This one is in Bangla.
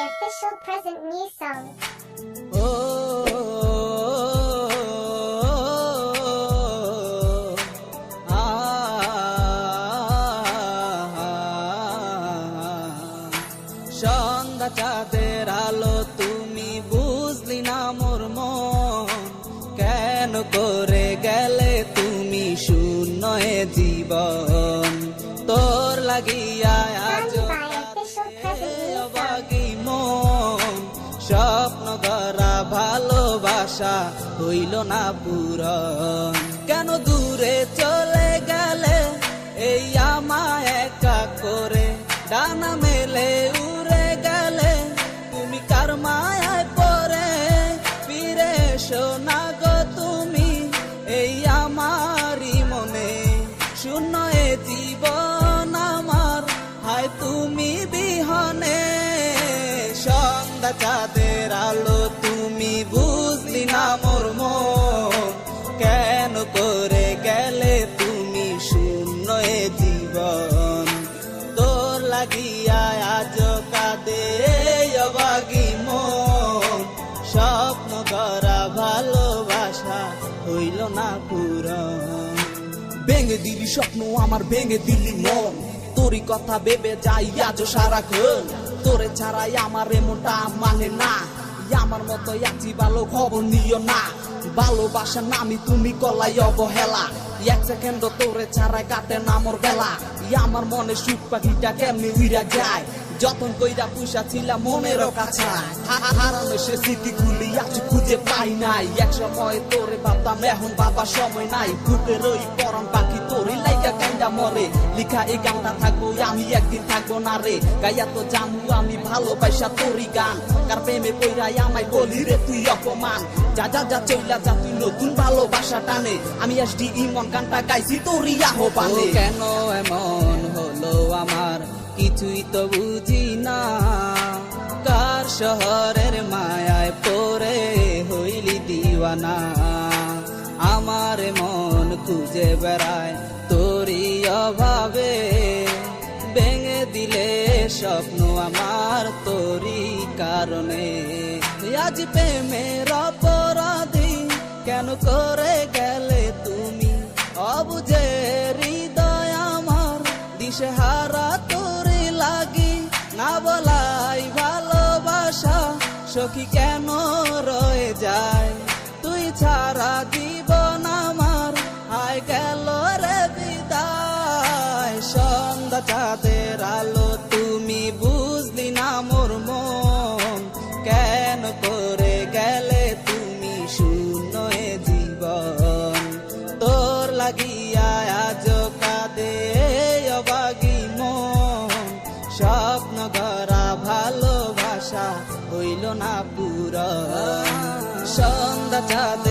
official present new song. সন্ধ্যা চাঁদের আলো তুমি বুঝলি না মোর মন, কেন করে গেলে তুমি শূন্য এ জীবন। তোর লাগিয়া আজ অবাগি মন, স্বপ্ন গড়া ভালোবাসা হইল না পূরণ। কেন দূরে চলে গেলে এই আমায় একা করে, ডানা মেলে উড়ে গেলে তুমি কার মায়ায় পড়ে। ফিরে এসো না গো তুমি এই আমারই মনে, শূন্য এ জীবন আমার, হায় তুমি বিহনে। সন্ধ্যা চাঁদের আলো তুমি বুঝলি না মোর মন, কেন করে গেলে তুমি শূন্য এ জীবন। তোর লাগিয়া আজ কাঁদে অবাগি মন, স্বপ্ন করা ভালোবাসা হইল না পূরণ। ভেঙে দিলি স্বপ্ন আমার, ভেঙে দিলি মন, তোরই কথা ভেবে যাই আজ সারাক্ষণ। তোরে ছাড়াই আমার এমনটা মানে না, আমার মতো আছি ভালো খবর নিও না। ভালোবাসার নামি তুমি কলাই অবহেলা, এক সেকেন্ড তোরে ছাড়াই কাটে না মোর বেলা। আমার মনে সুখ পাখিটা কেমনি উইরা যায়, যতন কইরা পুষা ছিলাম মনের কাছে। হারানো সে স্মৃতি গুলি আজ খুঁজে পাই নাই, এক সময় তোরে ভাবতাম এখন বাবা সময় নাই। বুকের ওই পরম পাখি তোরে লাইগা কাইন্দা মরে, লিখা এই গানটা থাকবো আমি একদিন থাকবো না রে। গাইয়া তো জানু আমি ভালোবাসা তোরই গান, কার প্রেমে কইরাই আমায় বলি রে তুই অপমান। যা যা যা চইলা যা তুই নতুন ভালোবাসা টানে, আমি এসডি ইমন গানটা গাইছি তোরই আহ্বানে। কেন এমন হলো আমার কিছুই তো বুঝি না, কার শহরের মায়ায় পড়ে হইলি দিওয়ানা। আমার মন খুঁজে বেড়ায় তোরই অভাবে, ভেঙে দিলে স্বপ্ন আমার তোরই কারণে। আজ প্রেমের অপরাধী কেন করে গেলে তুমি, অবুঝে হৃদয় আমার দিশেহারা তোরে লাগি। না বলাই ভালোবাসা সখী কেন রয়ে যায়, তুই ছাড়া জীবন আমার আয় গেল রে বিদায়। সন্ধ্যা চাঁদের আলো তুমি বুঝলি না মোর মন, কেন করে গেলে তুমি শূন্য এ জীবন। তোর লাগিয়া আজ কাঁদে অবাগি মন, স্বপ্ন গড়া ভালোবাসা হইল না পূরণ। সন্ধ্যা চাঁদ